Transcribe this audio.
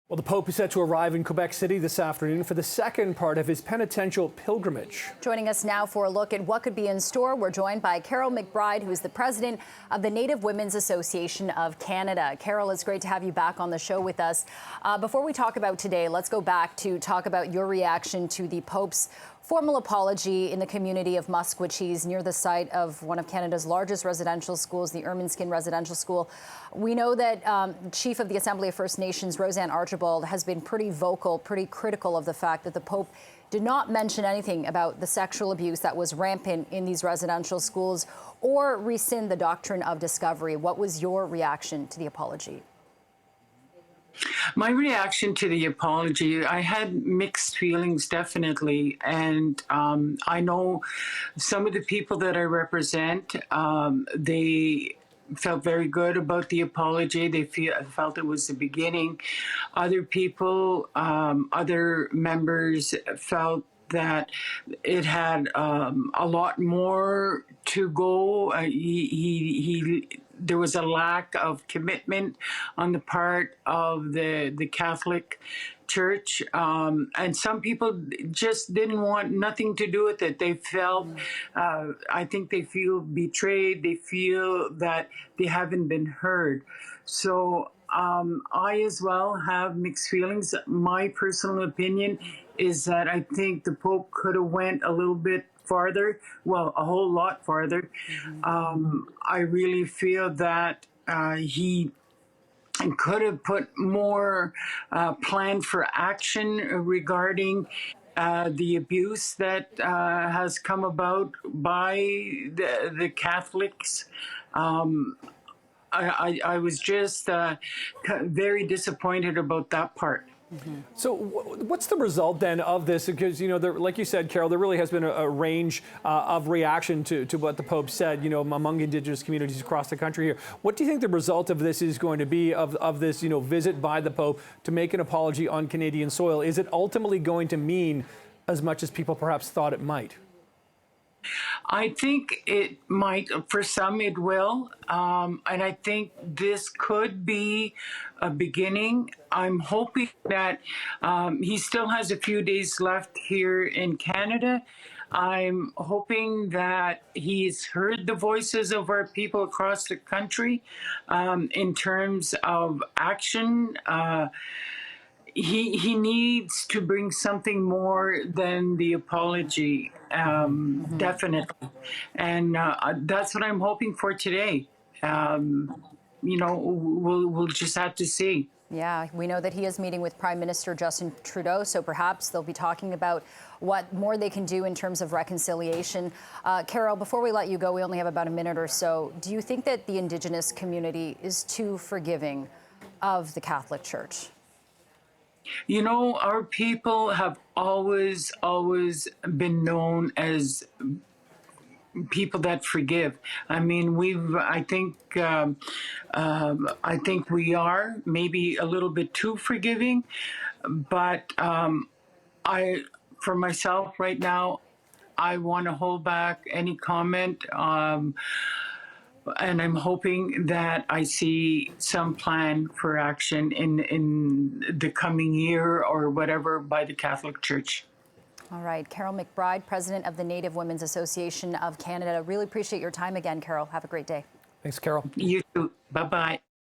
Well, the Pope is set to arrive in Quebec City this afternoon for the second part of his peni-tential pilgrimage. Joining us now for a look at what could be in store, we're joined by Carol McBride, who is the president of the Native Women's Association of Canada. Carol, it's great to have you back on the show with us. Before we talk about today, let's go back to talk about your reaction to the Pope's formal apology in the community of Musquecheese, near the site of one of Canada's largest residential schools, the Ermineskin Residential School. We know that Chief of the Assembly of First Nations, Roseanne Archibald, has been pretty vocal, pretty critical of the fact that the Pope did not mention anything about the sexual abuse that was rampant in these residential schools or rescind the doctrine of discovery. What was your reaction to the apology? My reaction to the apology, I had mixed feelings, definitely. And I know some of the people that I represent, they felt very good about the apology. They felt it was the beginning. Other people, other members felt that it had a lot more to go. There was a lack of commitment on the part of the Catholic Church, and some people just didn't want nothing to do with it. They felt, I think they feel betrayed. They feel that they haven't been heard. So I as well have mixed feelings. My personal opinion is that I think the Pope could have went a little bit farther, well, a whole lot farther. I really feel that he could have put more plan for action regarding the abuse that has come about by the Catholics. I was just very disappointed about that part. Mm-hmm. So what's the result then of this? Because, like you said, Carol, there really has been a range of reaction to what the Pope said, among Indigenous communities across the country here. What do you think the result of this is going to be, of this, visit by the Pope to make an apology on Canadian soil? Is it ultimately going to mean as much as people perhaps thought it might? I think it might. For some, it will. And I think this could be a beginning. I'm hoping that he still has a few days left here in Canada. I'm hoping that he's heard the voices of our people across the country in terms of action. He needs to bring something more than the apology, definitely. And that's what I'm hoping for today. We'll just have to see. Yeah, we know that he is meeting with Prime Minister Justin Trudeau, so perhaps they'll be talking about what more they can do in terms of reconciliation. Carol, before we let you go, we only have about a minute or so. Do you think that the Indigenous community is too forgiving of the Catholic Church? Our people have always been known as people that forgive. I mean, I think we are maybe a little bit too forgiving, but for myself right now, I want to hold back any comment. And I'm hoping that I see some plan for action in the coming year or whatever by the Catholic Church. All right. Carol McBride, president of the Native Women's Association of Canada. Really appreciate your time again, Carol. Have a great day. Thanks, Carol. You too. Bye-bye.